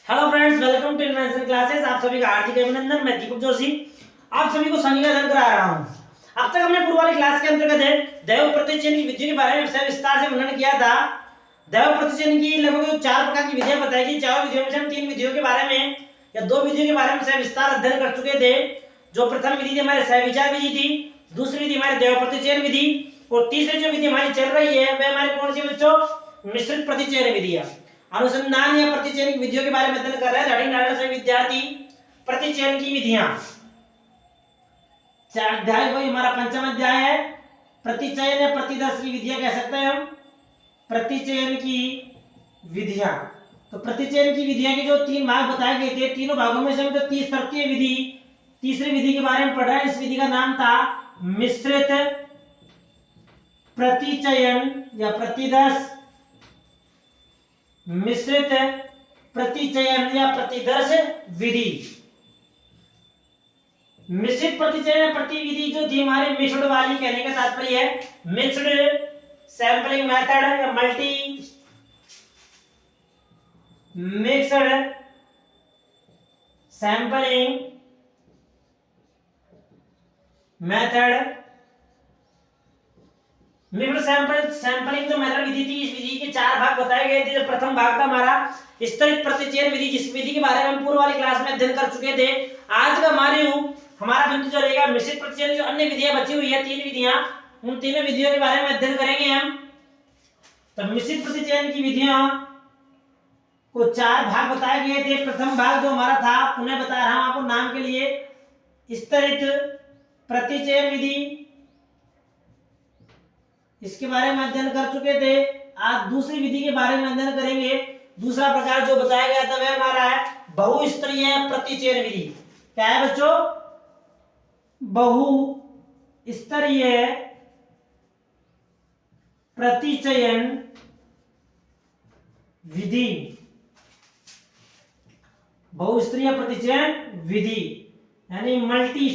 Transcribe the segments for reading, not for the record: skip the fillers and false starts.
Hello friends, welcome to invention classes. आप सभी का हार्दिक अभिनंदन। मैं दीपक जोशी आप सभी को शनि का अध्ययन करा रहा हूं। अब तक हमने पूर्व वाली क्लास के अंतर्गत दैव प्रतिचयन की विधियों के बारे में विस्तार से वर्णन किया था। दैव प्रतिचयन की लगभग 4 प्रकार की विधियां बताई गई। चारों विधियों में से हम 3 विधियों के बारे में या 2 विधियों के बारे में विस्तार अध्ययन कर चुके थे। जो प्रथम विधि हमारे सहविचार विधि थी, दूसरी विधि हमारी दैव प्रतिचयन विधि और तीसरी जो विधि हमारी चल रही है वह हमारी कौन सी बच्चों? मिश्रित प्रतिचयन विधि है। अनुसंधान या प्रतिचयन की विधियों के बारे में अध्ययन कर रहे हैं लर्निंग से विद्यार्थी। प्रतिचयन की विधियां, अध्याय वही हमारा पंचम अध्याय है। प्रतिचयन या प्रतिदर्श की विधियां कह सकते हैं हम। प्रतिचयन की विधियां, तो प्रतिचयन की विधियां के जो 3 भाग बताए गए थे, तीनों भागों में से हम तो तृतीय विधि, तीसरी विधि के बारे में पढ़ रहे हैं। इस विधि का नाम था मिश्रित प्रतिचयन या प्रतिदर्श। मिश्रित प्रतिचयन या प्रतिदर्श विधि। मिश्रित प्रतिचयन या प्रतिविधि जो थी हमारे मिक्स्ड वाली, कहने का तात्पर्य है मिक्स्ड सैंपलिंग मेथड या multi mixed sampling method. Mixed sampling जो मेथड विधि थी, इस विधि के 4 भाग बताए गए थे। प्रथम भाग था हमारा स्तरित प्रतिचयन विधि, जिस विधि के बारे में हम पूर्व वाली क्लास में अध्ययन कर चुके थे। आज का हमारा बिंदु जो रहेगा मिश्रित प्रतिचयन। जो अन्य विधियां बची हुई है 3 विधियां, उन तीनों विधियों के बारे में अध्ययन करेंगे हम। तो मिश्रित प्रतिचयन की विधियों को 4 भाग बताए गए थे। प्रथम भाग जो हमारा था, पुनः बता रहा हूं आपको नाम के लिए, स्तरित प्रतिचयन विधि, इसके बारे में अध्ययन कर चुके थे। आज दूसरी विधि के बारे में अध्ययन करेंगे। दूसरा प्रकार जो बताया गया था वह हमारा है बहुस्तरीय प्रतिचयन विधि। क्या है बच्चों? बहुस्तरीय प्रतिचयन विधि। बहुस्तरीय प्रतिचयन विधि यानी multi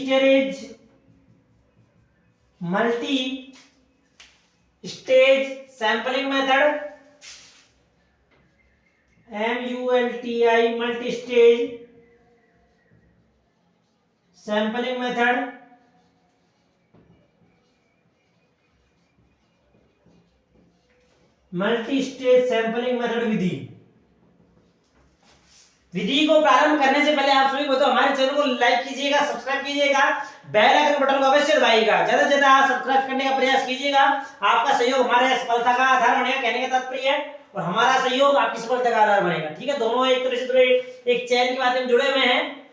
stage sampling method, MULTI multi stage sampling method. Multi stage sampling method विधि। विधि को प्रारंभ करने से पहले आप सभी को हमारे चैनल को लाइक कीजिएगा, सब्सक्राइब कीजिएगा, बेल आइकन बटन को अवश्य दबाइएगा, ज्यादा से ज्यादा सब्सक्राइब करने का प्रयास कीजिएगा। आपका सहयोग हमारे सफलता का आधार बनेगा, कहने का तात्पर्य है, और हमारा सहयोग आपकी सफलता का आधार बनेगा। ठीक है, दोनों एक तरह से एक चैन के माध्यम जुड़े हुए हैं।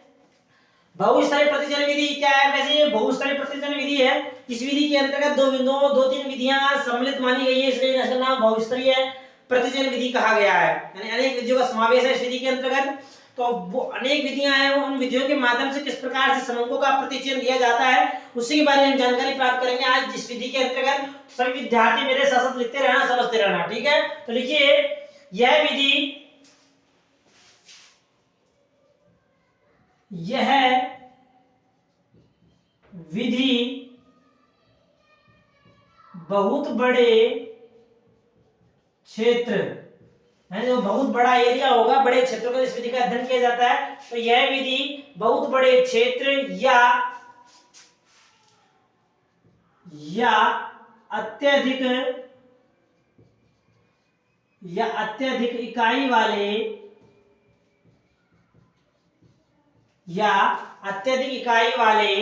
बहुस्तरीय प्रतिचयन विधि क्या है? वैसे ये बहुस्तरीय प्रतिचयन विधि है। इस विधि के अंतर्गत दो तीन विधियां सम्मिलित मानी गई है, इसलिए इसका नाम बहुस्तरीय प्रतिचयन विधि कहा गया है। यानी अनेक विधियों का समावेश है इस विधि के अंतर्गत। तो वो अनेक विधियां हैं, उन विधियों के माध्यम से किस प्रकार से समूहों का प्रतिचयन दिया जाता है उसी के बारे में जानकारी प्राप्त करेंगे आज इस विधि के अंतर्गत। सभी विद्यार्थी मेरे साथ साथ लिखते रहना, समझते रहना। ठीक है, तो लिखिए, यह विधि बहुत बड़े क्षेत्र, जो बहुत बड़ा एरिया होगा, बड़े क्षेत्रों का इस विधि का अध्ययन किया जाता है। तो यह विधि बहुत बड़े क्षेत्र या अत्यधिक इकाई वाले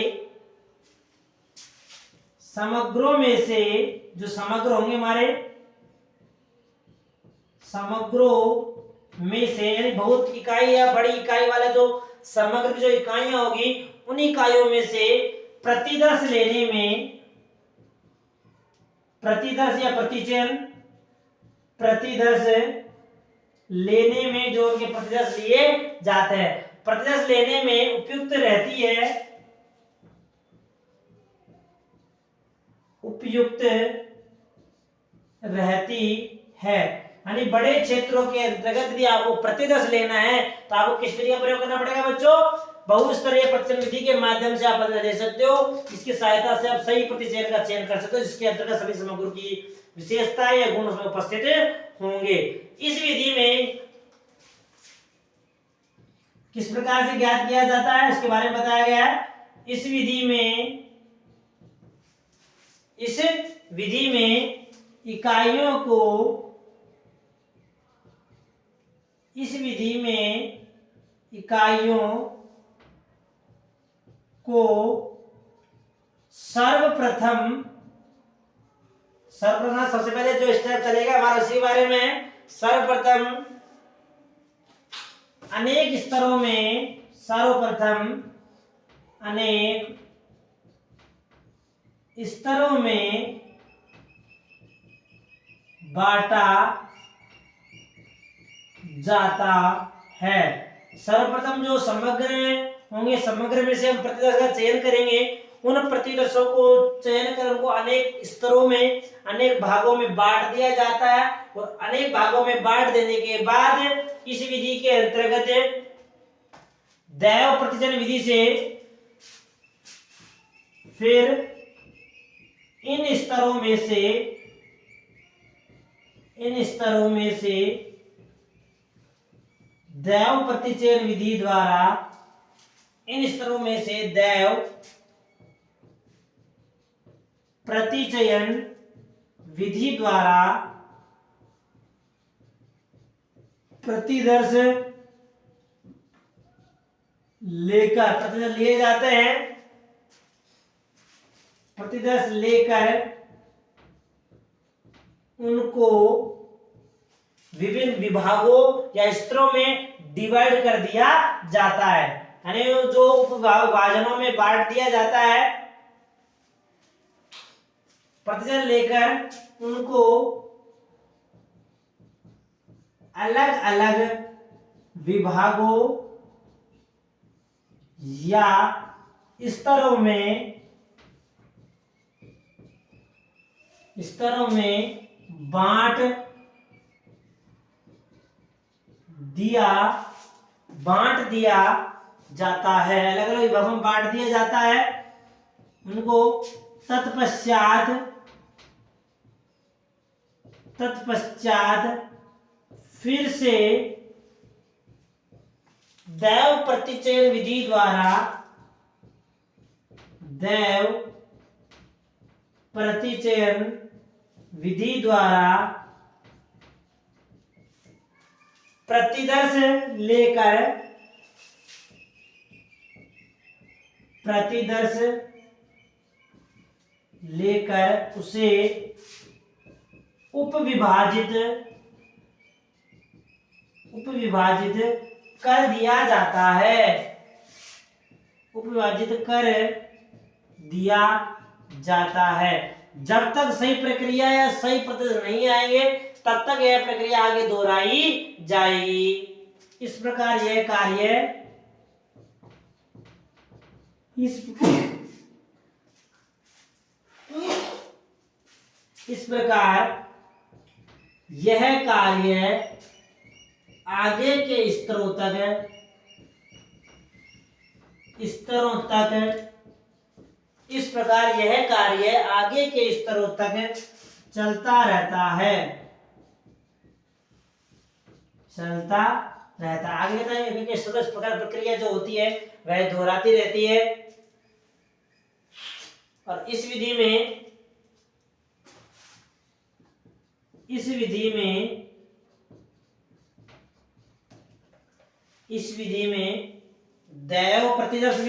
समग्रों में से, जो समग्र होंगे हमारे, समग्रों में से यानी बहुत इकाई या बड़ी इकाई वाला जो समग्र जो इकाइयां होगी, उन इकाइयों में से प्रतिदर्श लेने में, प्रतिदर्श या प्रतिदर्श लेने में जो उनके प्रतिदर्श लिए जाते हैं, प्रतिदर्श लेने में उपयुक्त रहती है। यानी बड़े क्षेत्रों के अंतर्गत यदि आपको प्रतिदर्श लेना है तो आपको किस विधि का प्रयोग करना पड़ेगा बच्चों? बहुस्तरीय प्रतिचयन विधि के माध्यम से आप पता ले सकते हो। इसकी सहायता से आप सही प्रतिचयन का चयन कर सकते हो, जिसके अंतर्गत सभी समग्रों की विशेषता या गुण उसमें उपस्थित होंगे। इस विधि में किस प्रकार से ज्ञात किया जाता है उसके बारे में बताया गया है। इस विधि में इकाइयों को सर्वप्रथम सबसे पहले जो स्टेप चलेगा हमारा उसी बारे में। सर्वप्रथम अनेक स्तरों में बांटा जाता है। सर्वप्रथम जो समग्र होंगे, समग्र में से हम प्रतिदर्श का चयन करेंगे। उन प्रतिदर्शों को चयन कर उनको अनेक स्तरों में, अनेक भागों में बांट दिया जाता है और अनेक भागों में बांट देने के बाद इस विधि के अंतर्गत दैव प्रतिचयन विधि से फिर इन स्तरों में से दैव प्रतिचयन विधि द्वारा दैव प्रतिचयन विधि द्वारा प्रतिदर्श लिए जाते हैं। प्रतिदर्श लेकर उनको विभिन्न विभागों या स्तरों में डिवाइड कर दिया जाता है, यानी जो उपविभाजनों में बांट दिया जाता है। प्रतिशत लेकर उनको अलग अलग विभागों या स्तरों में बांट दिया जाता है। अलग अलग विभागों में बांट दिया जाता है उनको। तत्पश्चात फिर से दैव प्रतिचयन विधि द्वारा प्रतिदर्श लेकर उसे उपविभाजित कर दिया जाता है। उपविभाजित कर दिया जाता है। जब तक सही प्रक्रिया या सही प्रतिदर्श नहीं आएंगे तब तक यह प्रक्रिया आगे दोहराई जाएगी। इस प्रकार यह कार्य इस प्रकार यह कार्य आगे के स्तरों तक इस प्रकार यह कार्य आगे के स्तरों तक चलता रहता है। आगे क्योंकि इस प्रकार प्रक्रिया जो होती है वह दोहराती रहती है। और इस विधि में दैव प्रतिदर्श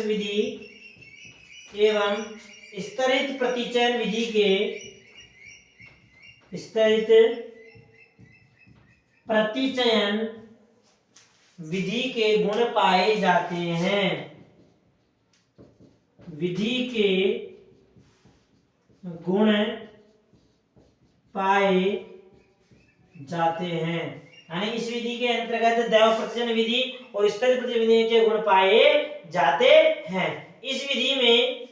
विधि एवं स्तरित प्रतिचयन विधि के गुण पाए जाते हैं। विधि के गुण पाए जाते हैं, यानी इस विधि के अंतर्गत दैव प्रतिचयन विधि और स्तरित प्रतिचयन विधि के गुण पाए जाते हैं। इस विधि में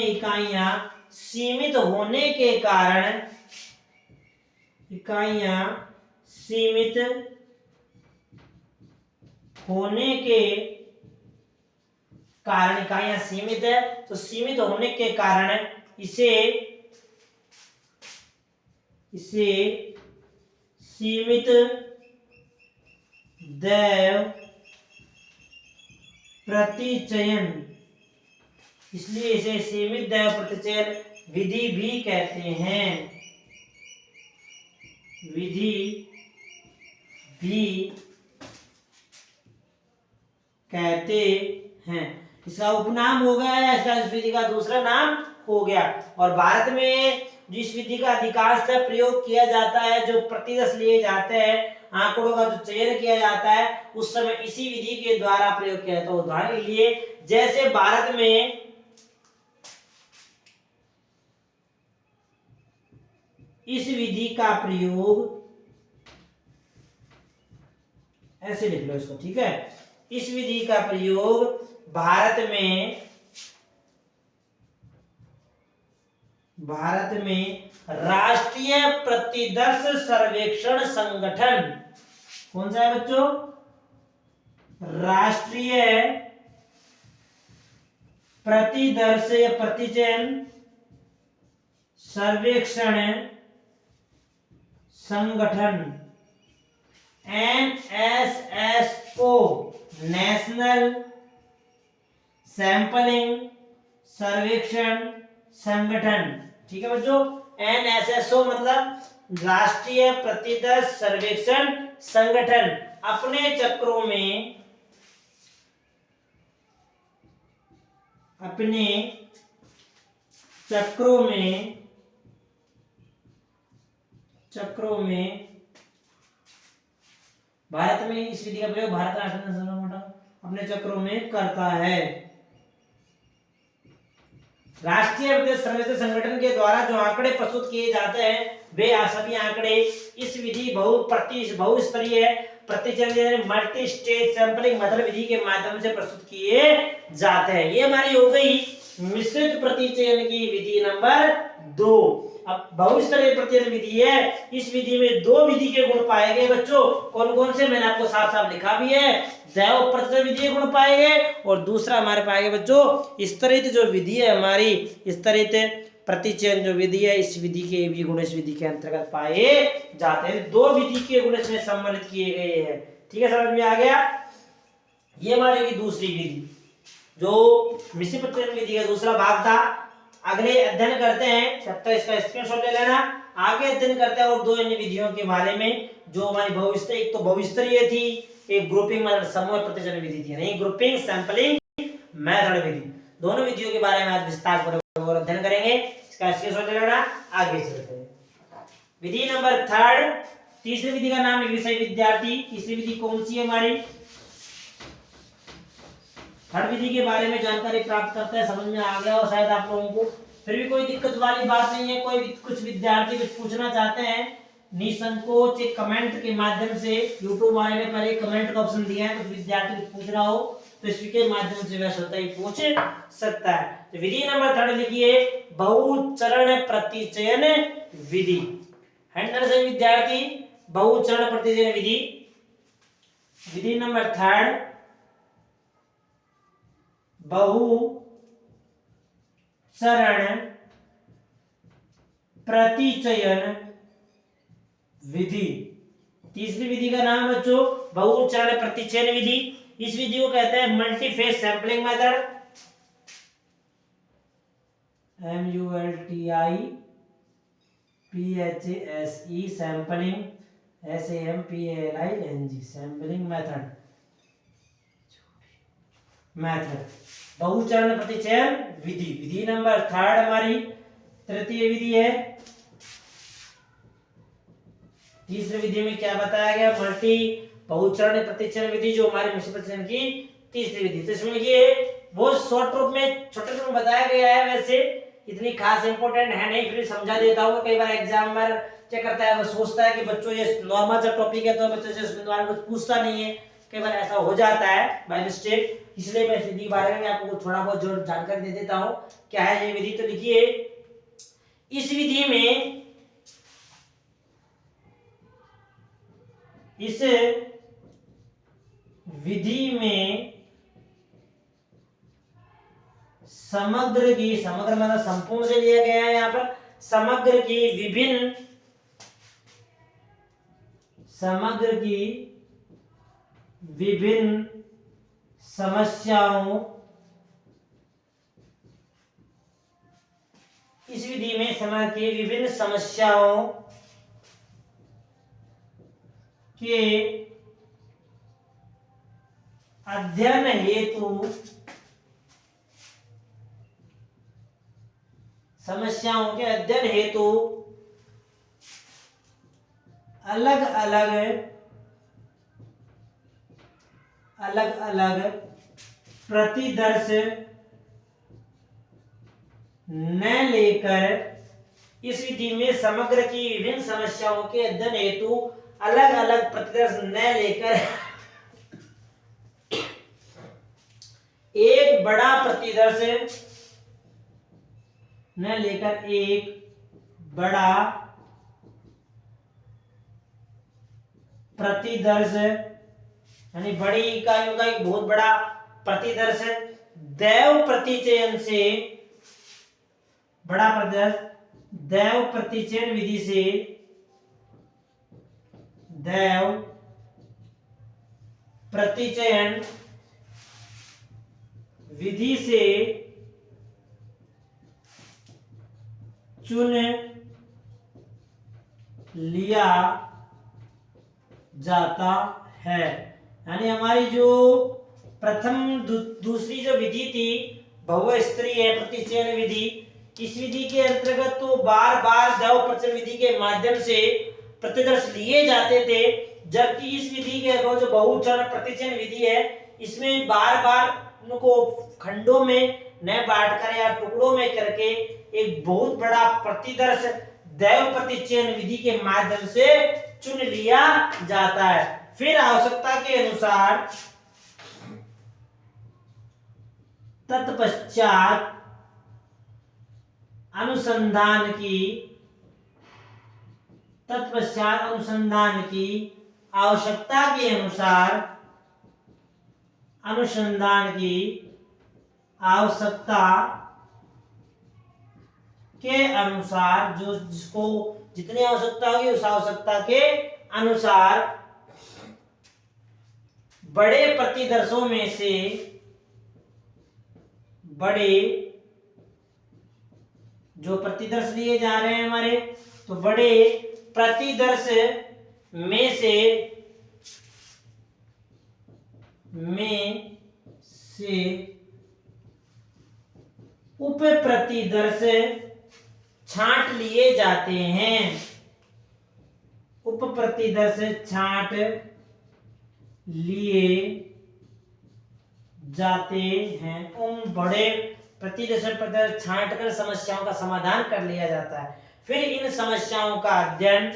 इकाइयां सीमित होने के कारण इकाइयां सीमित होने के कारण, इकाइयां सीमित है तो सीमित होने के कारण इसे सीमित दैव प्रतिचयन, इसलिए इसे सीमित दैव प्रतिचयन विधि भी कहते हैं, विधि भी कहते हैं। इसका उपनाम हो गया या इसका इस विधि का दूसरा नाम हो गया। और भारत में जिस विधि का अधिकांशतः प्रयोग किया जाता है, जो प्रतिदर्श लिए जाते हैं, आंकड़ों का जो चयन किया जाता है, उस समय इसी विधि के द्वारा प्रयोग किया जाता है। उदाहरण के लिए जैसे भारत में इस विधि का प्रयोग, ऐसे लिख लो इसको, ठीक है, इस विधि का प्रयोग भारत में राष्ट्रीय प्रतिदर्श सर्वेक्षण संगठन, कौन सा है बच्चों, राष्ट्रीय प्रतिदर्श या प्रतिचयन सर्वेक्षण संगठन, NSSO, नेशनल सैंपलिंग सर्वेक्षण संगठन, ठीक है बच्चों। NSSO मतलब राष्ट्रीय प्रतिदर्श सर्वेक्षण संगठन अपने चक्रों में भारत में इस विधि का प्रयोग भारत राष्ट्रीय अपने चक्रों में करता है। राष्ट्रीय प्रतिदर्श सर्वेक्षण संगठन के द्वारा जो आंकड़े प्रस्तुत किए जाते हैं, वे सभी आंकड़े इस विधि बहुस्तरीय प्रतिचयन मल्टी स्टेज सैंपलिंग मेथड विधि के माध्यम से प्रस्तुत किए जाते हैं। ये हमारी हो गई मिश्रित प्रतिचयन की विधि नंबर 2। अब बहुस्तरीय प्रतिचयन विधि है, इस विधि में 2 विधि के गुण पाए गए बच्चों। कौन कौन से, मैंने आपको साफ साफ लिखा भी है। दैव प्रतिचयन विधि के गुण पाए गए और दूसरा हमारे पाए गए बच्चों स्तरित जो विधि है, हमारी स्तरित प्रतिचयन जो विधि है, इस विधि के भी गुण इस विधि के अंतर्गत पाए जाते हैं। 2 विधि के गुण इसमें सम्मिलित किए गए हैं, ठीक है, समझ में आ गया। ये हमारी दूसरी विधि जो मिश्रित प्रतिचयन विधि का दूसरा भाग था। अगले अध्ययन करते हैं, तब तक इसका स्क्रीनशॉट ले लेना। आगे अध्ययन करते हैं और 2 अन्य विधियों के बारे में जो हमारी बहुस्तरीय, एक तो बहुस्तरीय थी, एक ग्रुपिंग मतलब समूह प्रतिचयन विधि थी, नहीं ग्रुपिंग सैंपलिंग मेथड विधि। दोनों विधियों के बारे में आज विस्तार पूर्वक अध्ययन करेंगे। इसका स्क्रीनशॉट ले लेना। आगे चलते हैं विधि नंबर 3, तीसरी विधि का नाम है विषय विद्यार्थी। तीसरी विधि कौन सी है हमारी, थर्ड विधि के बारे में जानकारी प्राप्त करते हैं। समझ में आ गया हो शायद आप लोगों को, फिर भी कोई दिक्कत वाली बात नहीं है। कोई कुछ विद्यार्थी कुछ पूछना चाहते हैं, निसंकोच एक कमेंट के माध्यम से, यूट्यूब वाले ने पहले कमेंट का ऑप्शन दिया है, कुछ विद्यार्थी कुछ पूछ रहा हो तो इसके माध्यम से वह स्वतः ही पूछ सकता है। तो विधि नंबर 3 लिखिए, बहुचरण प्रतिचयन विधि। हैंडल से विद्यार्थी, बहुचरण प्रतिचयन विधि। विधि नंबर 3 बहुचरण प्रतिचयन विधि। तीसरी विधि का नाम बच्चों बहुचरण प्रतिचयन विधि। इस विधि को कहते हैं multi phase sampling method, MULTIPHASE sampling, SAMPLING sampling method. बहुचरण प्रतिचयन विधि। विधि नंबर 3 हमारी तृतीय विधि है। तीसरी विधि में क्या बताया गया, मल्टी बहुचरण प्रतिचयन विधि, जो हमारी मिश्रित प्रतिचयन की तीसरी विधि। तो इसमें ये बहुत शॉर्ट रूप में, छोटे रूप में बताया गया है, वैसे इतनी खास इंपॉर्टेंट है नहीं, फिर समझा देता हूँ। कई बार एग्जामिनर क्या करता है, वो सोचता है कि बच्चों ये नॉर्मल सा टॉपिक है तो बच्चों से इसके बारे में कुछ पूछता नहीं है, कई बार ऐसा हो जाता है बाय मिस्टेक, इसलिए मैं विधि के बारे में आपको थोड़ा बहुत जो जानकारी दे देता हूँ। क्या है ये विधि, तो लिखिए, इस विधि में इस विधि में समग्र मतलब संपूर्ण से लिया गया है यहाँ पर, समग्र की विभिन्न समस्याओं, इस विधि में समग्र की विभिन्न समस्याओं के अध्ययन हेतु अलग अलग प्रतिदर्श न लेकर, इस विधि में समग्र की विभिन्न समस्याओं के अध्ययन हेतु अलग अलग प्रतिदर्श न लेकर एक बड़ा प्रतिदर्श यानी बड़ी इकाइयों का एक बहुत बड़ा प्रतिदर्श दैव प्रतिचयन विधि से चुन लिया जाता है। यानी हमारी जो दूसरी जो विधि थी बहुस्तरीय प्रतिचयन विधि, इस विधि के अंतर्गत तो बार बार दैव प्रतिचयन विधि के माध्यम से प्रतिदर्श लिए जाते थे, जबकि इस विधि के जो बहुचरण प्रतिचयन विधि है, इसमें बार बार उनको खंडों में न बांटकर या टुकड़ों में करके एक बहुत बड़ा प्रतिदर्श दैव प्रतिचयन विधि के माध्यम से चुन लिया जाता है। फिर आवश्यकता के अनुसार तत्पश्चात अनुसंधान की आवश्यकता के अनुसार जो जिसको जितनी आवश्यकता होगी उस आवश्यकता के अनुसार बड़े प्रतिदर्शों में से जो प्रतिदर्श लिए जा रहे हैं हमारे, तो बड़े प्रतिदर्श में से उप प्रतिदर्श छांट लिए जाते हैं। उप प्रतिदर्श छांट लिए जाते हैं। उन बड़े प्रतिदर्श पर छांट कर समस्याओं का समाधान कर लिया जाता है। फिर इन समस्याओं का अध्ययन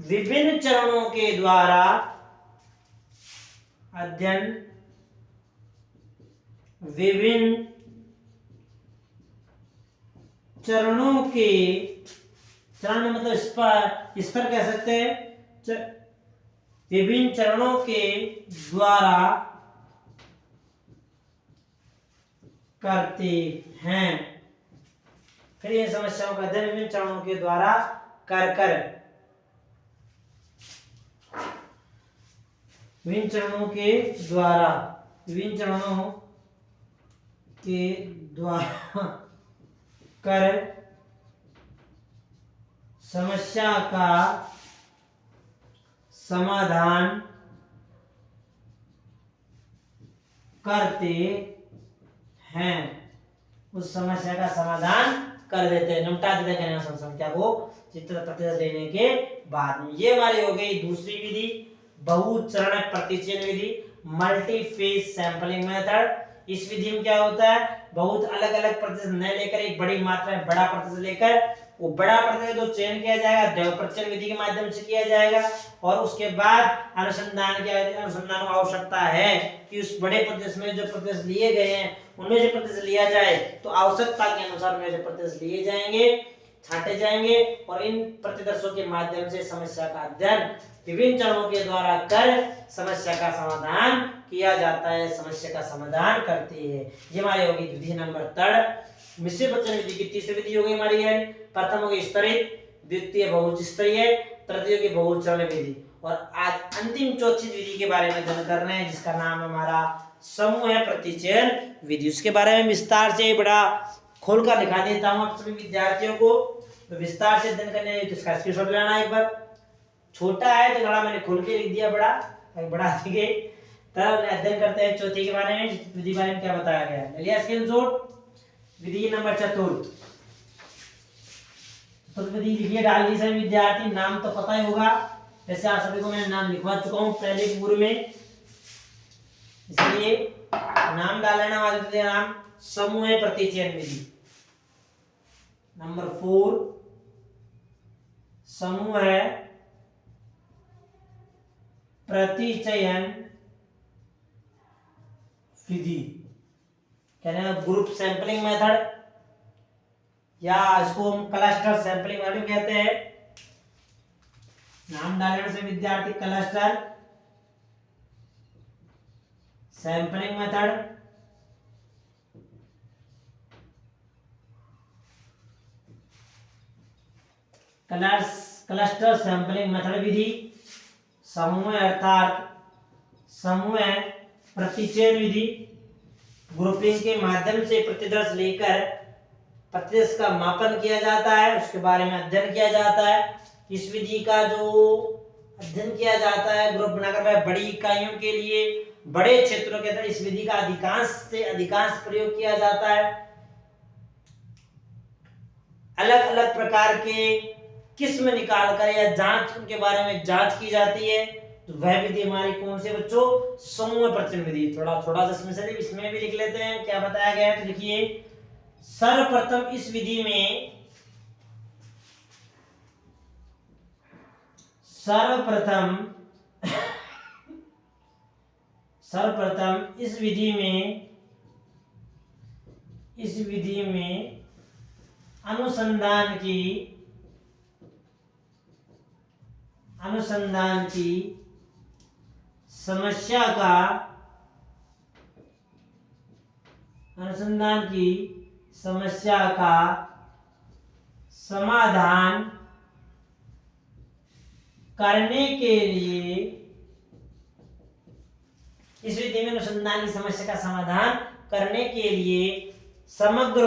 विभिन्न चरणों के द्वारा चरण मतलब स्तर कह सकते हैं, विभिन्न चरणों के द्वारा करते हैं। फिर इन समस्याओं का अध्ययन विभिन्न चरणों के द्वारा विभिन्न चरणों के द्वारा कर समस्या का समाधान करते हैं। उस समस्या का समाधान कर देते हैं, निपटा देते हैं समस्या को चित्र प्रतिदर्श लेने के बाद में। ये हमारी हो गई दूसरी विधि, बहुचरण प्रतिचयन विधि, मल्टी फेज सैंपलिंग मेथड। इस विधि में क्या होता है, बहुत अलग अलग प्रतिशत न लेकर एक बड़ी मात्रा में बड़ा प्रतिशत लेकर वो बड़ा प्रतिशत तो चयन किया जाएगा, दैव प्रतिचयन विधि के माध्यम से किया जाएगा। और उसके बाद अनुसंधान को आवश्यकता है कि उस बड़े प्रतिशत में जो प्रतिशत लिए गए हैं उनमें से प्रतिशत लिया जाए, तो आवश्यकता के अनुसार में जो प्रतिशत लिए जाएंगे, छांटे जाएंगे और इन प्रतिदर्शों के माध्यम से समस्या का अध्ययन विभिन्न चरणों के द्वारा कर समस्या का समाधान किया जाता है, समस्या का समाधान करती है। ये हमारी होगी विधि नंबर 3। मिश्रित प्रतिचयन विधि की तीसरी विधि होगी हमारी है, प्रथम होगी स्तरित, द्वितीय बहु स्तरीय, तृतीय की बहुचरण विधि। और आज अंतिम चौथी विधि के बारे में अध्ययन कर रहे हैं, जिसका नाम हमारा समूह प्रतिचयन विधि। उसके बारे में विस्तार से बड़ा खोलकर दिखा देता हूं आप सभी विद्यार्थियों को, तो विस्तार से अध्ययन करने तो इसका स्क्रीनशॉट लेना एक बार। छोटा है तो थोड़ा मैंने खोल के लिख दिया, बड़ा दिखे। तब अध्ययन करते हैं चौथी के बारे में, विधि के बारे में क्या बताया गया है। लिया स्क्रीनशॉट। विधि नंबर 4, तो विधि लिखिए, डाल दी सभी विद्यार्थी। नाम तो पता ही होगा, वैसे आप सभी को मैंने नाम लिखवा चुका हूं पहले के पूर्व में, इसलिए नाम डाल लेना। वाले नाम समूह प्रतिचयन विधि नंबर 4, समूह प्रतिचयन विधि, कहने का ग्रुप सैंपलिंग मेथड, या इसको हम क्लस्टर सैंपलिंग मेथड कहते हैं। नाम डालने से विद्यार्थी cluster sampling method, cluster sampling method विधि, समूह अर्थात समूह प्रतिचयन विधि, ग्रुपिंग के माध्यम से प्रतिदर्श लेकर प्रतिदर्श का मापन किया जाता है, उसके बारे में अध्ययन किया जाता है। इस विधि का जो अध्ययन किया जाता है ग्रुप बनाकर बड़ी इकाइयों के लिए, बड़े क्षेत्रों के अंदर इस विधि का अधिकांश से अधिकांश प्रयोग किया जाता है। अलग अलग प्रकार के किस्म निकाल कर या जांच, उनके बारे में जांच की जाती है, तो वह विधि हमारी कौन से बच्चों, समूह प्रतिचयन विधि। थोड़ा थोड़ा सा इसमें भी लिख लेते हैं क्या बताया गया है। तो लिखिए, सर्वप्रथम इस विधि में सर्वप्रथम इस विधि में अनुसंधान की समस्या का समाधान करने के लिए, इस विधि में अनुसंधान की समस्या का समाधान करने के लिए समग्र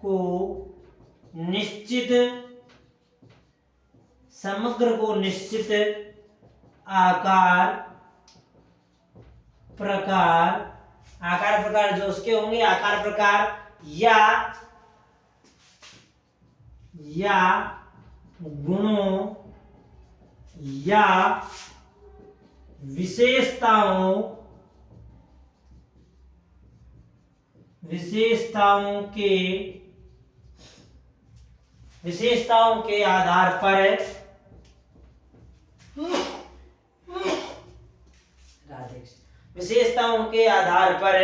को निश्चित आकार प्रकार जो उसके होंगे, आकार प्रकार या गुणों या विशेषताओं के आधार पर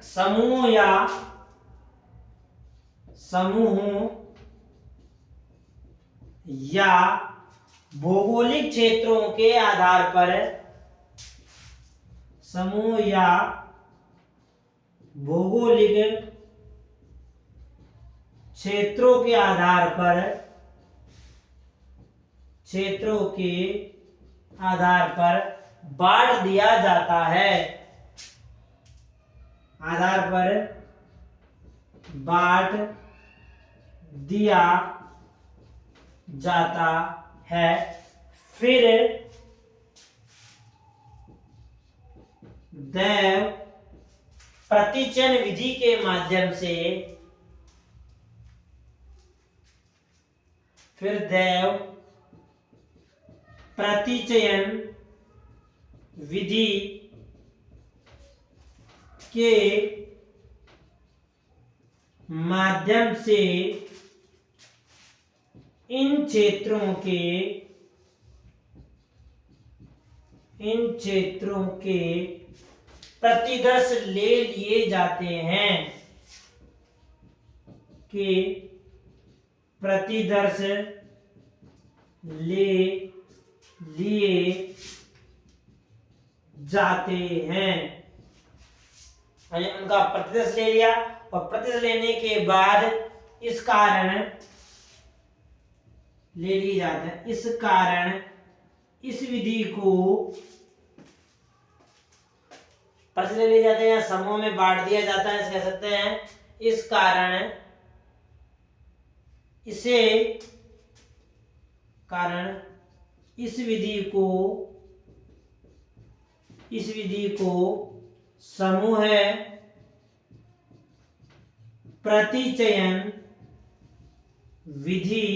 समूह या भौगोलिक क्षेत्रों के आधार पर, समूह या भौगोलिक क्षेत्रों के आधार पर बांट दिया जाता है, फिर दैव प्रतिचयन विधि के माध्यम से के माध्यम से इन क्षेत्रों के प्रतिदर्श ले लिए जाते हैं, के प्रतिदर्श ले लिए जाते हैं। उनका प्रतिदर्श ले लिया और प्रतिदर्श लेने के बाद इस कारण ले लिए जाते हैं, इस कारण इस विधि को प्रतिदर्श ले लिए जाते हैं, समूह में बांट दिया जाता है, कह सकते हैं। इस कारण इस विधि को समूह प्रतिचयन विधि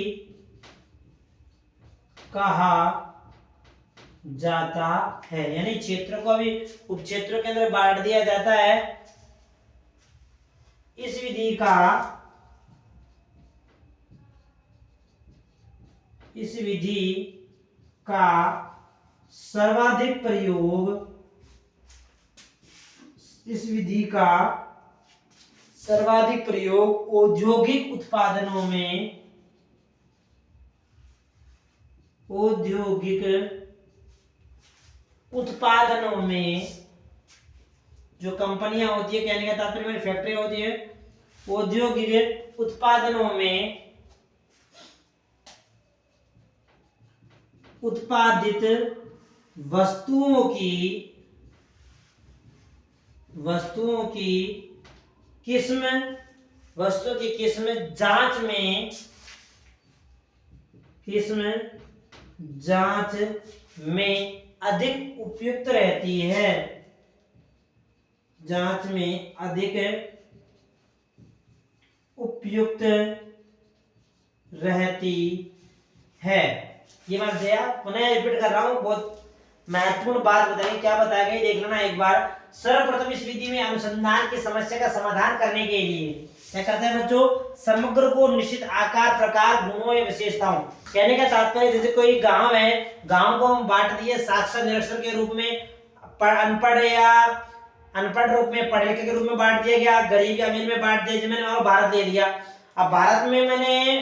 कहा जाता है। यानी क्षेत्र को भी उप क्षेत्रों के अंदर बांट दिया जाता है। इस विधि का सर्वाधिक प्रयोग औद्योगिक उत्पादनों में जो कंपनियां होती है, कहने का तात्पर्य मेरी फैक्ट्री होती है, औद्योगिक उत्पादनों में उत्पादित वस्तुओं की किस्म जांच में अधिक उपयुक्त रहती है। ये बात दिया, पुनः रिपीट कर रहा हूँ, बहुत महत्वपूर्ण बात बताई। क्या बताया गया देख लेना एक बार। सर्वप्रथम इस विधि में अनुसंधान की समस्या का समाधान करने के लिए क्या करते हैं बच्चों, समग्र को निश्चित आकार, प्रकार, गुणों या विशेषताओं, कहने का तात्पर्य जैसे कोई गांव है, गांव को हम बांट दिए साक्षर निरक्षर के रूप में, अनपढ़ या अनपढ़ रूप में, पढ़े लिखे के रूप में बांट दिया गया, गरीब या अमीर में बांट दिया। मैंने भारत ले लिया। अब भारत में मैंने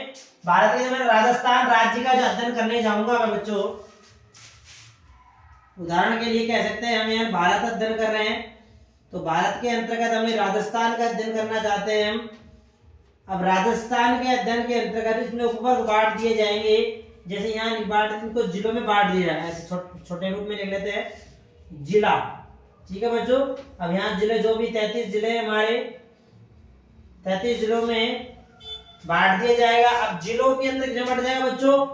राजस्थान राज्य का जो अध्ययन करने जाऊंगा मैं बच्चों, उदाहरण के लिए कह सकते हैं हम यहाँ भारत अध्ययन कर रहे हैं, तो भारत के अंतर्गत हमें राजस्थान का अध्ययन करना चाहते हैं हम। अब राजस्थान के अध्ययन के अंतर्गत इसमें उपवर्ग बांट दिए जाएंगे, जैसे यहाँ इनको जिलों में बांट दिया है, ऐसे छोटे रूप में लिख लेते हैं जिला। ठीक है बच्चों। अब यहाँ जिले जो भी 33 जिले हमारे 33 जिलों में बांट दिया जाएगा। अब जिलों के अंदर क्या बांटा जाएगा बच्चों,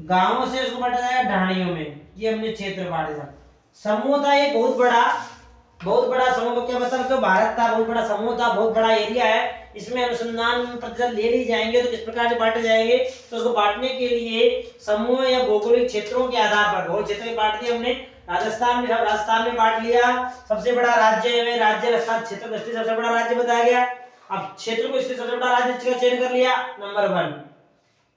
गांवों से इसको बांटा जाएगा ढाणियों में। ये हमने क्षेत्र बांटा। समूह था एक बहुत बड़ा समूह। क्या मतलब जो भारत था बहुत बड़ा समूह था, बहुत बड़ा एरिया है, इसमें अनुसंधान प्रतिशत ले ली जाएंगे तो किस प्रकार से बांटे जाएंगे, तो उसको बांटने के लिए समूह या भौगोलिक क्षेत्रों के आधार पर भौगोलिक क्षेत्र में बांट दिए हमने। राजस्थान में बांट लिया, सबसे बड़ा राज्य है राज्य राजस्थान, क्षेत्र दृष्टि सबसे बड़ा राज्य बताया गया। अब क्षेत्र को इसलिए सबसे बड़ा राज्य का चयन कर लिया, नंबर 1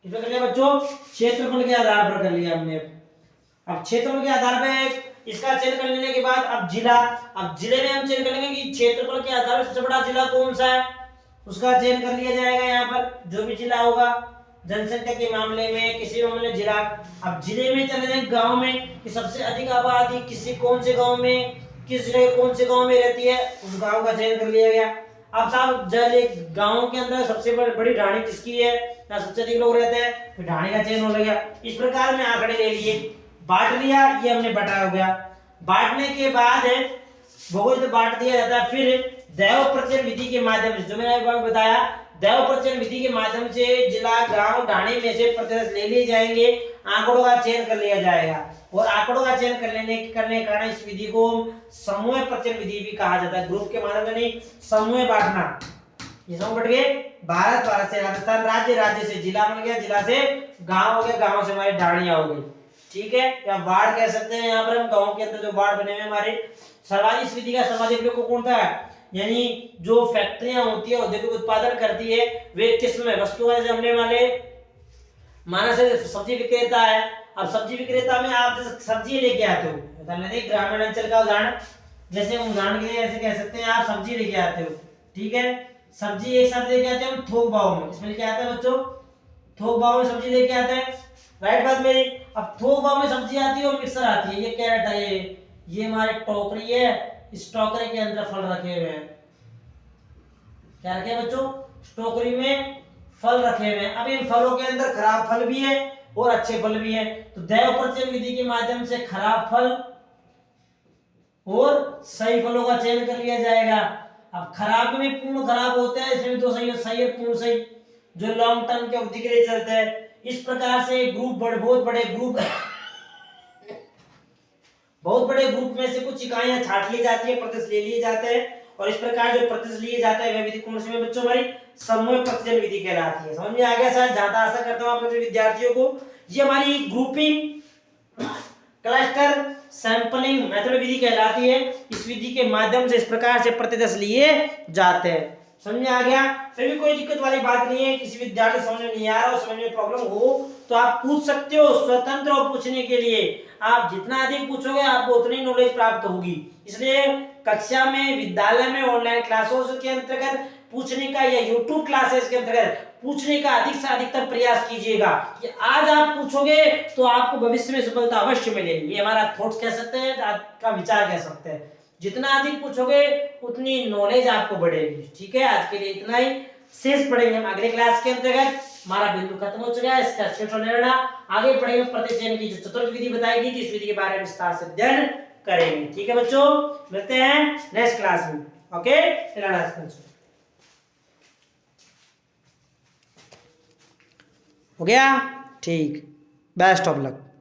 किसमें कर लिया बच्चों, क्षेत्रफल के आधार पर कर लिया हमने। अब क्षेत्रफल के आधार पर इसका चयन कर लेने के बाद अब जिले में हम चयन करेंगे कि क्षेत्रफल के आधार पर सबसे बड़ा जिला कौन सा है, उसका चयन कर लिया जाएगा। यहाँ पर जो भी जिला होगा जनसंख्या के मामले में, किसी मामले में जिला। अब जिले में चले जाएंगे गांव में कि सबसे अधिक आबादी कौन से गांव में, किस जिले कौन से गांव में रहती है, उस गांव का चयन कर लिया गया। अब साहब जब गांव के अंदर सबसे बड़ी ढाणी किसकी है, या सबसे अधिक लोग रहते हैं, फिर ढाणी का चयन हो गया। इस प्रकार में आंकड़े ले लिए, बांट लिया, ये हमने बटा हो गया। बांटने के बाद भौगोलिक बांट दिया जाता है। फिर दैव प्रचयन विधि के माध्यम से, जो मैंने आपको बताया, दैव प्रचयन विधि के माध्यम से जिला गांव ढाणी में से प्रतिशत ले लिए जाएंगे, आंकड़ों का चयन कर लिया जाएगा। और आंकड़ों का चयन करने के कारण इस विधि को समूह प्रचयन विधि भी कहा जाता है। ग्रुप के माध्यम से नहीं, समूह बांटना। ये समूह बढ़ गए, भारत से राजस्थान राज्य, राज्य से जिला बन गया, जिला से गांव हो गया, गांव से हमारी ढाणियां हो गई। ठीक है, या वार्ड कह सकते हैं। यहाँ पर हम गांव के अंदर जो वार्ड बने हुए हमारे, सर्वाधिक इस विधि का सर्वाधिक उपयोग कौन था, यानी जो फैक्ट्रियां होती है औद्योगिक उत्पादन करती है वे किस में वस्तुओं जैसे हमने वाले माना से सब्जी विक्रेता है। अब सब्जी विक्रेता में आप जैसे सब्जी लेके आते हो, ग्रामीण अंचल का उदाहरण, जैसे उदाहरण के लिए ऐसे कह सकते हैं आप सब्जी लेके आते हो, ठीक है, सब्जी एक साथ लेके आते हैं थोक भाव में, इसमें लेके आते हैं बच्चों, थोक भाव में सब्जी लेके आते हैं, राइट बात मेरी। अब थोक भाव में सब्जी आती है और मिक्सर आती है, ये कैरेट है, ये हमारे टोकरी है, इस टोकरी के अंदर फल रखे हुए हैं, क्या रखे हैं बच्चों, टोकरी में फल रखे हुए हैं। अब इन फलों के अंदर खराब फल भी है और अच्छे फल भी है, तो दैव प्रचयन विधि के माध्यम से खराब फल और सही फलों का चयन कर लिया जाएगा। अब खराब में पूर्ण खराब होते हैं, इसमें तो सही सही है, पूर्ण सही, जो लॉन्ग टर्म के अवधि के लिए चलते हैं। इस प्रकार से ग्रुप बहुत बड़े ग्रुप में से कुछ इकाइयां छांट ली जाती है, प्रतिशत ले लिए जाते हैं, और इस प्रकार जो प्रतिशत लिए जाता है वह विधि कौन सी है बच्चों, हमारी समूह प्रतिजन विधि कहलाती है। समझ में आ गया शायद, ज्यादा आशा करता हूं आप अपने विद्यार्थियों को। ये हमारी ग्रुपिंग क्लस्टर सैंपलिंग मेथड विधि कहलाती है। इस विधि के माध्यम से इस प्रकार से प्रतिदर्श लिए जाते हैं। समझ में आ गया, फिर भी कोई दिक्कत वाली बात नहीं है, किसी विद्यार्थी समझ में नहीं आ रहा हो, समझ में प्रॉब्लम हो तो आप पूछ सकते हो, स्वतंत्र हो पूछने के लिए। आप जितना अधिक पूछोगे आपको उतनी नॉलेज प्राप्त होगी, इसलिए कक्षा में, विद्यालय में, ऑनलाइन क्लासों के अंतर्गत पूछने का या यूट्यूब क्लासेस के अंतर्गत पूछने का अधिक से अधिकतम प्रयास कीजिएगा कि आज आप पूछोगे तो आपको भविष्य में सफलता अवश्य मिलेगी। ये हमारा थॉट्स कह सकते हैं, आपका विचार कह सकते हैं। जितना अधिक पूछोगे उतनी नॉलेज आपको बढ़ेगी। ठीक है, आज के लिए इतना ही, शेष पढ़ेंगे हम अगले क्लास के अंतर्गत। हमारा बिंदु खत्म हो चुका है, इसका स्क्रीनशॉट ले लेना। आगे पढ़ेंगे प्रतिचयन की जो चतुर्थ विधि बताएगी थी, इस विधि के बारे में विस्तार से अध्ययन करेंगे। ठीक है बच्चों, मिलते हैं नेक्स्ट क्लास में। ओके, हो गया, ठीक, बेस्ट ऑफ लक।